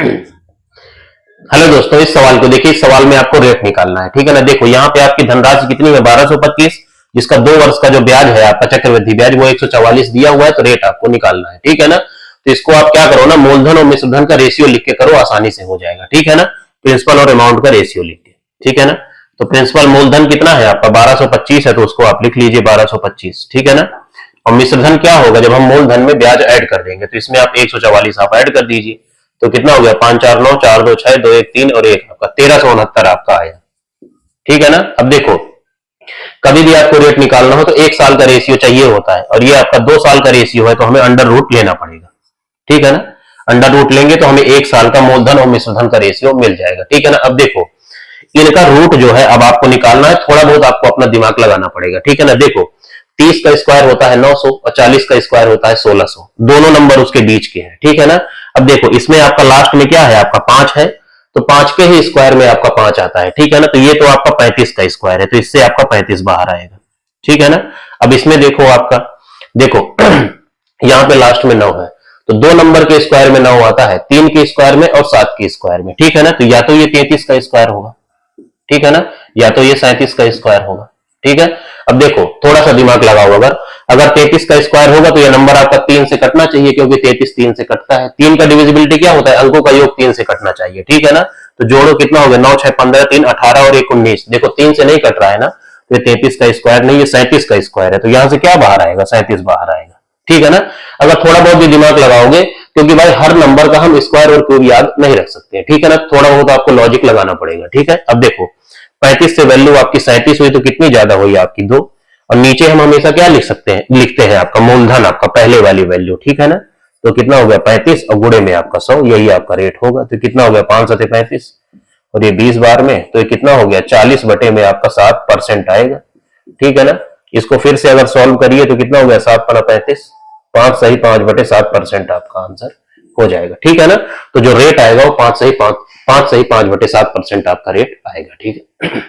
Hello दोस्तों, इस सवाल को देखिए। इस सवाल में आपको रेट निकालना है, ठीक है ना। देखो यहाँ पे आपकी धनराशि कितनी है, 1225, जिसका 2 वर्ष का जो ब्याज है आपका चक्रवृद्धि ब्याज वो 144 दिया हुआ है, तो रेट आपको निकालना है, ठीक है ना। तो इसको आप क्या करो ना, मूलधन और मिश्रधन का रेशियो लिख के करो, आसानी से हो जाएगा, ठीक है ना। प्रिंसिपल और अमाउंट का रेशियो लिख के, ठीक है ना। तो प्रिंसिपल मूलधन कितना है आपका 1225 है, तो उसको आप लिख लीजिए 1225, ठीक है ना। और मिश्रधन क्या होगा, जब हम मूलधन में ब्याज ऐड कर देंगे तो इसमें आप 144 आप ऐड कर दीजिए, तो कितना हो गया 5 4 9 4 2 6 2 1 3 और 1 आपका 1369 आपका आया, ठीक है ना। अब देखो, कभी भी आपको रेट निकालना हो तो 1 साल का रेशियो चाहिए होता है, और ये आपका 2 साल का रेशियो है, तो हमें अंडर रूट लेना पड़ेगा, ठीक है ना। अंडर रूट लेंगे तो हमें 1 साल का मूलधन और मिश्रधन का रेशियो मिल जाएगा, ठीक है ना। अब देखो, इनका रूट जो है अब आपको निकालना है, थोड़ा बहुत आपको अपना दिमाग लगाना पड़ेगा, ठीक है ना। देखो 30 का स्क्वायर होता है 900 और 40 का स्क्वायर होता है 1600, दोनों नंबर उसके बीच के हैं, ठीक है ना। अब देखो इसमें आपका लास्ट में क्या है, आपका 5 है, तो 5 के ही स्क्वायर में आपका 5 आता है, ठीक है ना। तो ये तो आपका 35 का स्क्वायर है, तो इससे आपका 35 बाहर आएगा, ठीक है ना। अब इसमें देखो आपका, देखो यहां पे लास्ट में 9 है, तो 2 नंबर के स्क्वायर में 9 आता है, 3 के स्क्वायर में और 7 के स्क्वायर में, ठीक है ना। तो या तो ये 33 का स्क्वायर होगा, ठीक है ना, या तो ये 37 का स्क्वायर होगा, ठीक है। अब देखो थोड़ा सा दिमाग लगाओ, अगर 33 का स्क्वायर होगा तो ये नंबर आपका 3 से कटना चाहिए, क्योंकि 33 3 से कटता है। 3 का डिविजिबिलिटी क्या होता है, अंकों का योग 3 से कटना चाहिए, ठीक है ना। तो जोड़ो कितना हो गया, 9 6 15 3 18 और 1 19, देखो 3 से नहीं कट रहा है ना, तो ये 33 का स्क्वायर नहीं, ये 37 का स्क्वायर है, तो यहां से क्या बाहर आएगा, 37 बाहर आएगा, ठीक है ना। अगर थोड़ा बहुत भी दिमाग लगाओगे, क्योंकि भाई हर नंबर का हम स्क्वायर और क्यूब याद नहीं रख सकते, ठीक है ना, थोड़ा बहुत आपको लॉजिक लगाना पड़ेगा, ठीक है। अब देखो 35 से वैल्यू आपकी 37 हुई, तो कितनी ज्यादा हुई आपकी 2, और नीचे हम हमेशा क्या लिख सकते हैं, लिखते हैं आपका मूलधन, आपका पहले वाली वैल्यू, ठीक है ना। तो कितना हो गया 35 और गुणे में आपका 100, यही आपका रेट होगा। तो कितना हो गया 5 7 35 और ये 20 बार में, तो ये कितना हो गया 40 बटे में आपका 7% आएगा, ठीक है ना। इसको फिर से अगर सॉल्व करिए तो कितना हो गया 7 5 35, 5 सही 5 बटे 7% आपका आंसर हो जाएगा, ठीक है ना। तो जो रेट आएगा वो 5 सही 5 बटे 7% आपका रेट आएगा, ठीक है।